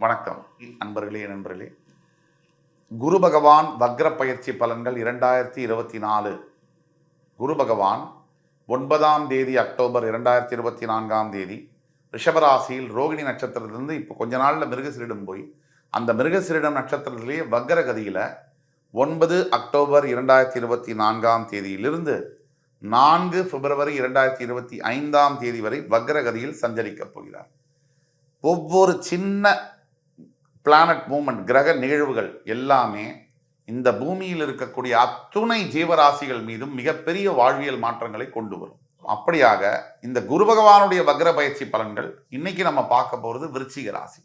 வணக்கம் நண்பர்களே. குரு பகவான் வக்ர பயிற்சி பலன்கள் 2024. குரு பகவான் 9ஆம் தேதி அக்டோபர் 2024ஆம் தேதி ரிஷபராசியில் ரோகிணி நட்சத்திரத்திலிருந்து இப்போ கொஞ்ச நாளில் மிருகசீரிடம் போய் அந்த மிருகசீரிடம் நட்சத்திரத்திலேயே வக்ர கதியில் 9 அக்டோபர் 2024ஆம் தேதியிலிருந்து 4 பிப்ரவரி 2025ஆம் தேதி வரை வக்ர கதியில் சஞ்சரிக்கப் போகிறார். ஒவ்வொரு சின்ன பிளானட் மூவ்மெண்ட், கிரக நிகழ்வுகள் எல்லாமே இந்த பூமியில் இருக்கக்கூடிய அத்துணை ஜீவராசிகள் மீதும் மிகப்பெரிய வாழ்வியல் மாற்றங்களை கொண்டு வரும். அப்படியாக இந்த குரு பகவானுடைய வக்ர பயிற்சி பலன்கள் இன்னைக்கு நம்ம பார்க்க போகிறது விருச்சிக ராசி,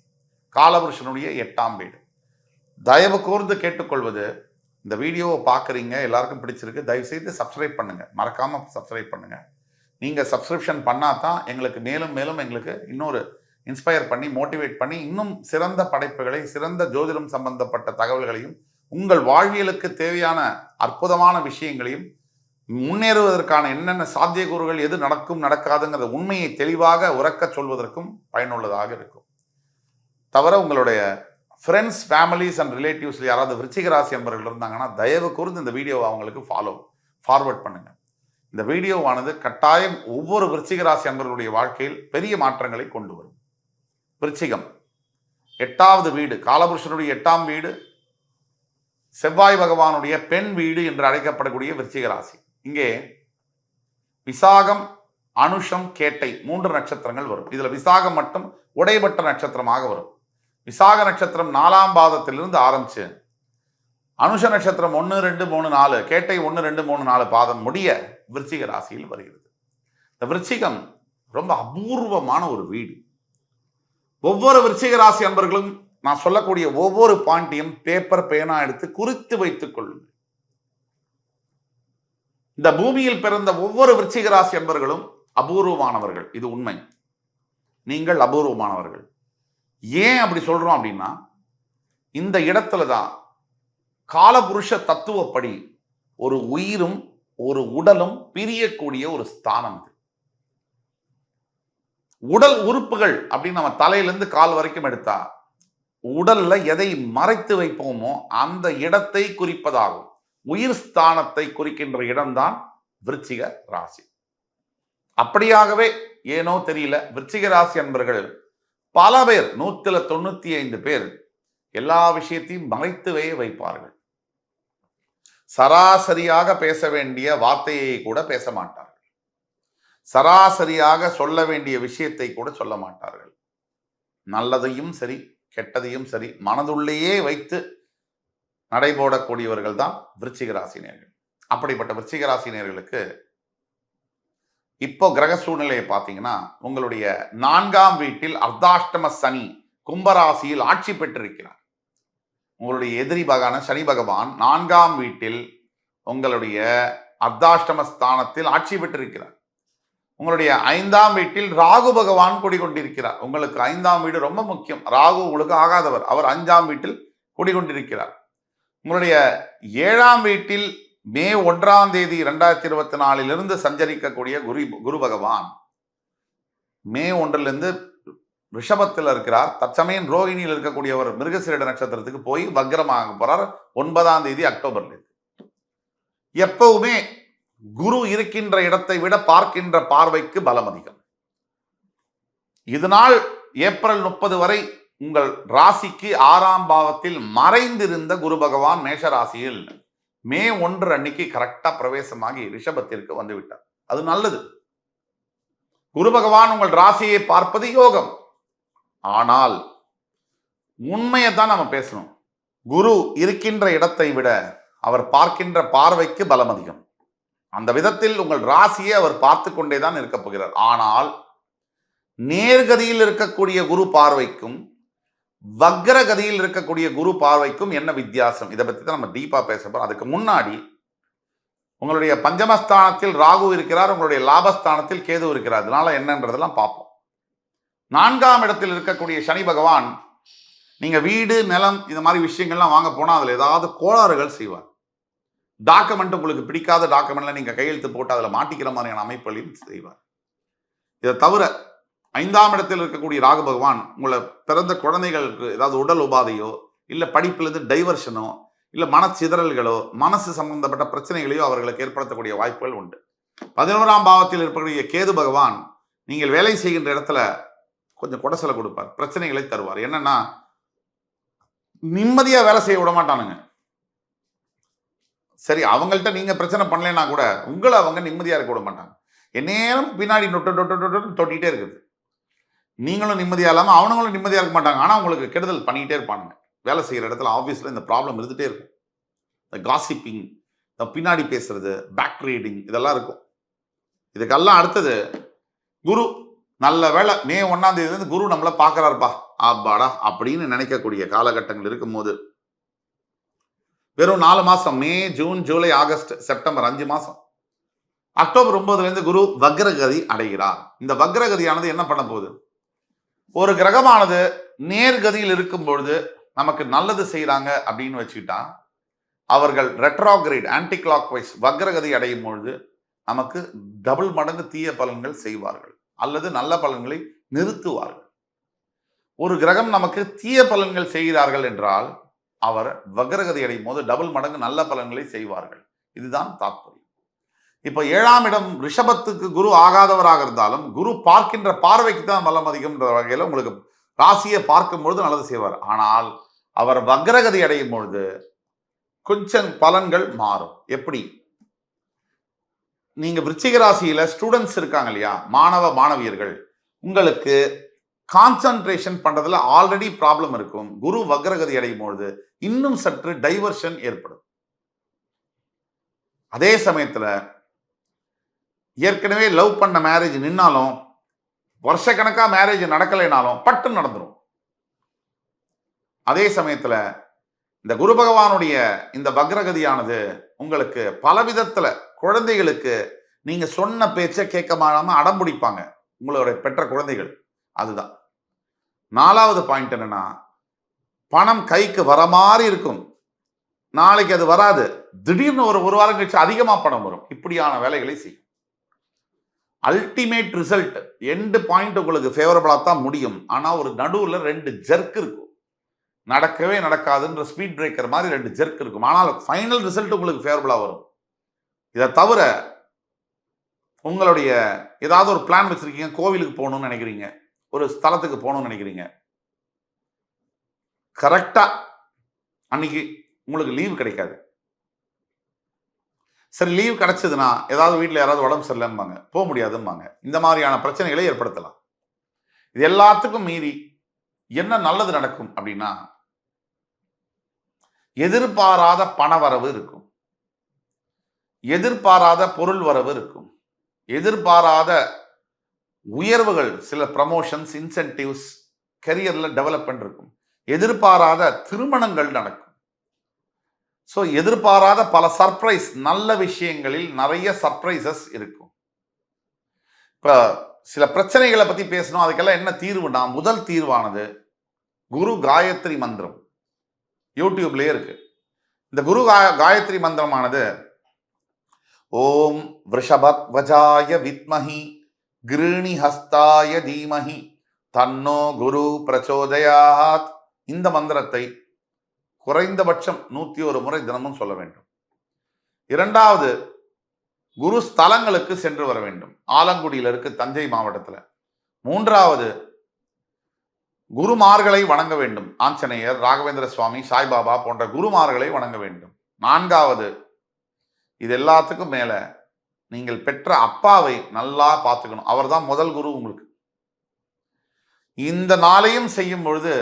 காலபுருஷனுடைய 8ஆம் வீடு. தயவு கூர்ந்து கேட்டுக்கொள்வது, இந்த வீடியோவை பார்க்குறீங்க, எல்லாருக்கும் பிடிச்சிருக்கு, தயவு செய்து சப்ஸ்கிரைப் பண்ணுங்க, மறக்காம சப்ஸ்கிரைப் பண்ணுங்க. நீங்க சப்ஸ்கிரிப்ஷன் பண்ணாதான் எங்களுக்கு மேலும் மேலும் எங்களுக்கு இன்னொரு இன்ஸ்பயர் பண்ணி மோட்டிவேட் பண்ணி இன்னும் சிறந்த படைப்புகளை, சிறந்த ஜோதிடம் சம்பந்தப்பட்ட தகவல்களையும், உங்கள் வாழ்வியலுக்கு தேவையான அற்புதமான விஷயங்களையும், முன்னேறுவதற்கான என்னென்ன சாத்தியக்கூறுகள், எது நடக்கும் நடக்காதுங்கிற உண்மையை தெளிவாக உறக்க சொல்வதற்கும் பயனுள்ளதாக இருக்கும். தவிர உங்களுடைய ஃப்ரெண்ட்ஸ், ஃபேமிலிஸ் அண்ட் ரிலேட்டிவ்ஸ்ல யாராவது விருச்சிக ராசி என்பவர்கள் இருந்தாங்கன்னா தயவு கூர்ந்து இந்த வீடியோவை அவங்களுக்கு ஃபார்வர்ட் பண்ணுங்க. இந்த வீடியோவானது கட்டாயம் ஒவ்வொரு விருச்சிக ராசி என்பவர்களுடைய வாழ்க்கையில் பெரிய மாற்றங்களை கொண்டு வரும். விருச்சிகம் 8வது வீடு, காலபுருஷனுடைய 8ஆம் வீடு, செவ்வாய் பகவானுடைய பெண் வீடு என்று அழைக்கப்படக்கூடிய விருச்சிக ராசி. இங்கே விசாகம், அனுஷம், கேட்டை 3 நட்சத்திரங்கள் வரும். இதுல விசாகம் மட்டும் உடைபட்ட நட்சத்திரமாக வரும். விசாக நட்சத்திரம் 4ஆம் பாதத்திலிருந்து ஆரம்பிச்சு அனுஷ நட்சத்திரம் 1, 2, 3, 4, கேட்டை 1, 2, 3, 4 பாதம் முடிய விருச்சிக ராசியில் வருகிறது. இந்த விருச்சிகம் ரொம்ப அபூர்வமான ஒரு வீடு. ஒவ்வொரு விருச்சிக ராசி அன்பர்களும் நான் சொல்லக்கூடிய ஒவ்வொரு பாயிண்டையும் பேப்பர், பேனா எடுத்து குறித்து வைத்துக் கொள்ளுங்கள். இந்த பூமியில் பிறந்த ஒவ்வொரு விருச்சிக ராசி அன்பர்களும் அபூர்வமானவர்கள், இது உண்மை. நீங்கள் அபூர்வமானவர்கள். ஏன் அப்படி சொல்றோம் அப்படின்னா, இந்த இடத்துல தான் காலபுருஷ தத்துவப்படி ஒரு உயிரும் ஒரு உடலும் பிரியக்கூடிய ஒரு ஸ்தானம். உடல் உறுப்புகள் அப்படின்னு நம்ம தலையிலிருந்து கால் வரைக்கும் எடுத்தா உடல்ல எதை மறைத்து வைப்போமோ அந்த இடத்தை குறிப்பதாகும். உயிர் ஸ்தானத்தை குறிக்கின்ற இடம்தான் விருச்சிக ராசி. அப்படியாகவே ஏனோ தெரியல, விருச்சிக ராசி என்பவர்கள் பல பேர், 195 பேர் எல்லா விஷயத்தையும் மறைத்துவே வைப்பார்கள். சராசரியாக பேச வேண்டிய வார்த்தையை கூட பேச மாட்டார்கள். சராசரியாக சொல்ல வேண்டிய விஷயத்தை கூட சொல்ல மாட்டார்கள். நல்லதையும் சரி, கெட்டதையும் சரி மனதுள்ளேயே வைத்து நடைபோடக்கூடியவர்கள் தான் விருச்சிக ராசினியர்கள். அப்படிப்பட்ட விருச்சிக ராசினியர்களுக்கு இப்போ கிரக சூழ்நிலையை பார்த்தீங்கன்னா, உங்களுடைய 4ஆம் வீட்டில் அர்த்தாஷ்டம சனி கும்பராசியில் ஆட்சி பெற்றிருக்கிறார். உங்களுடைய எதிரி பகவான சனி பகவான் 4ஆம் வீட்டில் உங்களுடைய அர்த்தாஷ்டம ஸ்தானத்தில் ஆட்சி பெற்றிருக்கிறார். உங்களுடைய 5ஆம் வீட்டில் ராகு பகவான் குடிகொண்டிருக்கிறார். உங்களுக்கு 5ஆம் வீடு ரொம்ப முக்கியம். ராகு உங்களுக்கு ஆகாதவர், அவர் 5ஆம் வீட்டில் குடிகொண்டிருக்கிறார். உங்களுடைய 7ஆம் வீட்டில் மே 1ஆம் தேதி 2024 சஞ்சரிக்கக்கூடிய குரு பகவான் மே 1 ரிஷபத்தில் இருக்கிறார். தற்சமயம் ரோகிணியில் இருக்கக்கூடியவர் மிருகசீரிட நட்சத்திரத்துக்கு போய் வக்ரமாக போறார் 9ஆம் தேதி அக்டோபர்ல. எப்பவுமே குரு இருக்கின்ற இடத்தை விட பார்க்கின்ற பார்வைக்கு பலம் அதிகம். இதனால் ஏப்ரல் 30 வரை உங்கள் ராசிக்கு 6ஆம் பாவத்தில் மறைந்திருந்த குரு பகவான் மேஷ ராசியில் மே 1 அன்னைக்கு கரெக்டா பிரவேசமாகி ரிஷபத்திற்கு வந்துவிட்டார். அது நல்லது. குரு பகவான் உங்கள் ராசியை பார்ப்பது யோகம். ஆனால் உண்மையை தான் நம்ம பேசணும். குரு இருக்கின்ற இடத்தை விட அவர் பார்க்கின்ற பார்வைக்கு பலம் அதிகம். அந்த விதத்தில் உங்கள் ராசியை அவர் பார்த்து கொண்டேதான் இருக்க போகிறார். ஆனால் நேர்கதியில் இருக்கக்கூடிய குரு பார்வைக்கும் வக்ரகதியில் இருக்கக்கூடிய குரு பார்வைக்கும் என்ன வித்தியாசம், இதை பத்தி தான் நம்ம டீப்பா பேச போறோம். அதுக்கு முன்னாடி உங்களுடைய பஞ்சமஸ்தானத்தில் ராகு இருக்கிறார், உங்களுடைய லாபஸ்தானத்தில் கேது இருக்கிறார். அதனால என்னன்றதெல்லாம் பார்ப்போம். 4ஆம் இடத்தில் இருக்கக்கூடிய சனி பகவான், நீங்க வீடு, நிலம், இந்த மாதிரி விஷயங்கள்லாம் வாங்க போனா அதுல ஏதாவது கோளாறுகள் செய்வார். டாக்குமெண்ட் உங்களுக்கு பிடிக்காத டாக்குமெண்ட்ல நீங்க கையெழுத்து போட்டு அதில் மாட்டிக்கிற மாதிரியான அமைப்புகளையும் செய்வார். இதை தவிர 5ஆம் இடத்தில் இருக்கக்கூடிய ராகு பகவான் உங்களை பிறந்த குழந்தைகளுக்கு ஏதாவது உடல் உபாதையோ இல்லை படிப்பிலிருந்து டைவர்ஷனோ இல்லை மனச்சிதறல்களோ மனசு சம்பந்தப்பட்ட பிரச்சனைகளையோ அவர்களுக்கு ஏற்படுத்தக்கூடிய வாய்ப்புகள் உண்டு. 11ஆம் பாவத்தில் இருக்கக்கூடிய கேது பகவான் நீங்கள் வேலை செய்கின்ற இடத்துல கொஞ்சம் குடைசலை கொடுப்பார், பிரச்சனைகளை தருவார். என்னன்னா நிம்மதியா வேலை செய்ய விட மாட்டானுங்க. சரி, அவங்கள்ட்ட நீங்க பிரச்சனை பண்ணலைன்னா கூட உங்களை அவங்க நிம்மதியா இருக்க விட மாட்டாங்க. எந்நேரம் பின்னாடி தொட்டிகிட்டே இருக்குது. நீங்களும் நிம்மதியா இல்லாம அவனுங்களும் நிம்மதியா இருக்க மாட்டாங்க. ஆனா உங்களுக்கு கெடுதல் பண்ணிக்கிட்டே இருப்பானுங்க. வேலை செய்யற இடத்துல ஆபீஸ்ல இந்த ப்ராப்ளம் இருந்துட்டே இருக்கும். இந்த காசிப்பிங், பின்னாடி பேசுறது, பேக் ரீடிங், இதெல்லாம் இருக்கும். இதுக்கெல்லாம் அடுத்தது குரு. நல்ல வேலை மே 1ஆம் தேதியிலிருந்து குரு நம்மள பாக்குறாருப்பா, ஆப்பாடா அப்படின்னு நினைக்கக்கூடிய காலகட்டங்கள் இருக்கும்போது வெறும் 4 மாசம், மே, ஜூன், ஜூலை, ஆகஸ்ட், செப்டம்பர், 5 மாசம். அக்டோபர் 9 குரு வக்ரகதி அடைகிறார். இந்த வக்ரகதியானது என்ன பண்ண போகுது? ஒரு கிரகமானது நேர்கதியில் இருக்கும் பொழுது நமக்கு நல்லது செய்யறாங்க அப்படின்னு வச்சுக்கிட்டா, அவர்கள் ரெட்ரோகிரேட் ஆன்டி கிளாக் வைஸ் வக்ரகதி அடையும் பொழுது நமக்கு டபுள் மடங்கு தீய பலன்கள் செய்வார்கள் அல்லது நல்ல பலன்களை நிறுத்துவார்கள். ஒரு கிரகம் நமக்கு தீய பலன்கள் செய்கிறார்கள் என்றால் அவர் வக்ரகதி அடையும் போது டபுள் மடங்கு நல்ல பலன்களை செய்வார்கள். இதுதான் தாற்பயம். இப்ப 7ஆம் இடம் ரிஷபத்துக்கு குரு ஆகாதவராக இருந்தாலும் குரு பார்க்கின்ற பார்வைக்கு தான் பலம் அதிகம் வகையில் உங்களுக்கு ராசியை பார்க்கும் பொழுது நல்லது செய்வார். ஆனால் அவர் வக்ரகதி அடையும் பொழுது கொஞ்சம் பலன்கள் மாறும். எப்படி? நீங்க விருச்சிக ராசியில ஸ்டூடெண்ட்ஸ் இருக்காங்க இல்லையா, மாணவ மாணவியர்கள், உங்களுக்கு கான்சன்ட்ரேஷன் பண்றதுல ஆல்ரெடி ப்ராப்ளம் இருக்கும். குரு வக்ரகதி அடையும் பொழுது இன்னும் சற்று டைவர்ஷன் ஏற்படும். அதே சமயத்துல ஏற்கனவே லவ் பண்ண மேரேஜ் நின்னாலும், வருஷக்கணக்கா மேரேஜ் நடக்கலைனாலும் பட்டு நடந்துடும். அதே சமயத்துல இந்த குரு பகவானுடைய இந்த வக்ரகதியானது உங்களுக்கு பலவிதத்துல குழந்தைகளுக்கு நீங்க சொன்ன பேச்சை கேட்க மாட்டாம அடம் பிடிப்பாங்க உங்களுடைய பெற்ற குழந்தைகள். அதுதான் 4வது பாயிண்ட். என்னன்னா, பணம் கைக்கு வர மாதிரி இருக்கும், நாளைக்கு அது வராது, திடீர்னு ஒரு வாரம் கழிச்சு அதிகமா பணம் வரும். இப்படியான வேலைகளை செய்யும். அல்டிமேட் ரிசல்ட் எண்டு பாயிண்ட் உங்களுக்கு ஃபேவரபிளா தான் முடியும். ஆனா ஒரு நடுவுல 2 ஜெர்க் இருக்கும். நடக்கவே நடக்காதுன்ற ஸ்பீட் பிரேக்கர் மாதிரி 2 ஜெர்க் இருக்கும். ஆனால் ஃபைனல் ரிசல்ட் உங்களுக்கு ஃபேவரபிளா வரும். இதை தவிர உங்களுடைய ஏதாவது ஒரு பிளான் வச்சிருக்கீங்க, கோவிலுக்கு போகணும்னு நினைக்கிறீங்க, ஒரு ஸ்தலத்துக்கு போகணும்னு நினைக்கிறீங்க, கரெக்டா அன்னைக்கு உங்களுக்கு லீவ் கிடைக்காது. சரி, லீவ் கிடைச்சதுன்னா ஏதாவது வீட்டில் யாராவது உடம்பு சரியில்லைம்பாங்க, போக முடியாதும்பாங்க. இந்த மாதிரியான பிரச்சனைகளை ஏற்படுத்தலாம். இது எல்லாத்துக்கும் மீறி என்ன நல்லது நடக்கும் அப்படின்னா, எதிர்பாராத பண வரவு இருக்கும், எதிர்பாராத பொருள் வரவு இருக்கும், எதிர்பாராத உயர்வுகள், சில ப்ரமோஷன்ஸ், இன்சென்டிவ்ஸ், கரியர்ல டெவலப்மெண்ட் இருக்கும், எதிர்பாராத திருமணங்கள் நடக்கும். ஸோ எதிர்பாராத பல சர்ப்ரைஸ், நல்ல விஷயங்களில் நிறைய சர்ப்ரைசஸ் இருக்கும். இப்போ சில பிரச்சனைகளை பத்தி பேசணும். அதுக்கெல்லாம் என்ன தீர்வுனா, முதல் தீர்வானது குரு காயத்ரி மந்திரம். யூடியூப்லயே இருக்கு. இந்த குரு காயத்ரி மந்திரமானது ஓம் விருஷபத்வஜாய வித்மஹி கிருணி ஹஸ்தாய தீமஹி தன்னோ குரு பிரச்சோதயாத். இந்த மந்திரத்தை குறைந்தபட்சம் 101 முறை தினமும் சொல்ல வேண்டும். 2வது, குரு ஸ்தலங்களுக்கு சென்று வர வேண்டும். ஆலங்குடியில் இருக்கு, தஞ்சை மாவட்டத்தில். 3வது, குருமார்களை வணங்க வேண்டும். ஆஞ்சநேயர், ராகவேந்திர சுவாமி, சாய்பாபா போன்ற குருமார்களை வணங்க வேண்டும். 4வது, இது எல்லாத்துக்கும் மேல நீங்கள் பெற்ற அப்பாவை நல்லா பார்த்துக்கணும். அவர் தான் முதல் குரு உங்களுக்கு. இந்த நாளையும் செய்யும் பொழுது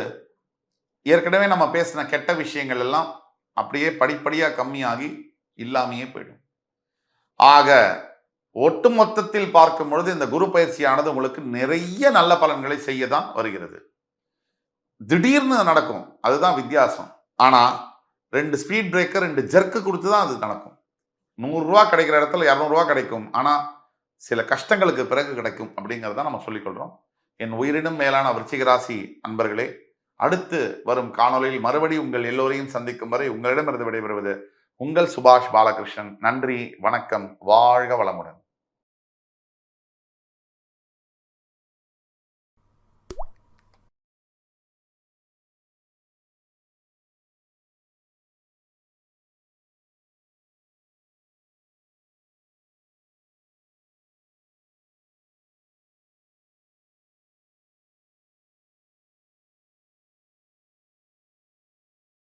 ஏற்கனவே நம்ம பேசின கெட்ட விஷயங்கள் எல்லாம் அப்படியே படிப்படியா கம்மியாகி இல்லாமையே போயிடும். ஆக ஒட்டுமொத்தத்தில் பார்க்கும் பொழுது இந்த குரு பயிற்சியானது உங்களுக்கு நிறைய நல்ல பலன்களை செய்ய தான் வருகிறது. திடீர்னு நடக்கும், அதுதான் வித்தியாசம். ஆனா 2 ஸ்பீட் பிரேக்கர், 2 ஜெர்க்கு கொடுத்து தான் அது நடக்கும். 100 ரூபா கிடைக்கிற இடத்துல 200 ரூபா கிடைக்கும். ஆனா சில கஷ்டங்களுக்கு பிறகு கிடைக்கும் அப்படிங்கிறத நம்ம சொல்லிக்கொள்றோம். என் உயிரினும் மேலான விருச்சிக ராசி அன்பர்களே, அடுத்து வரும் காணொலியில் மறுபடியும் உங்கள் எல்லோரையும் சந்திக்கும் வரை உங்களிடமிருந்து விடைபெறுவது உங்கள் சுபாஷ் பாலகிருஷ்ணன். நன்றி, வணக்கம், வாழ்க வளமுடன்.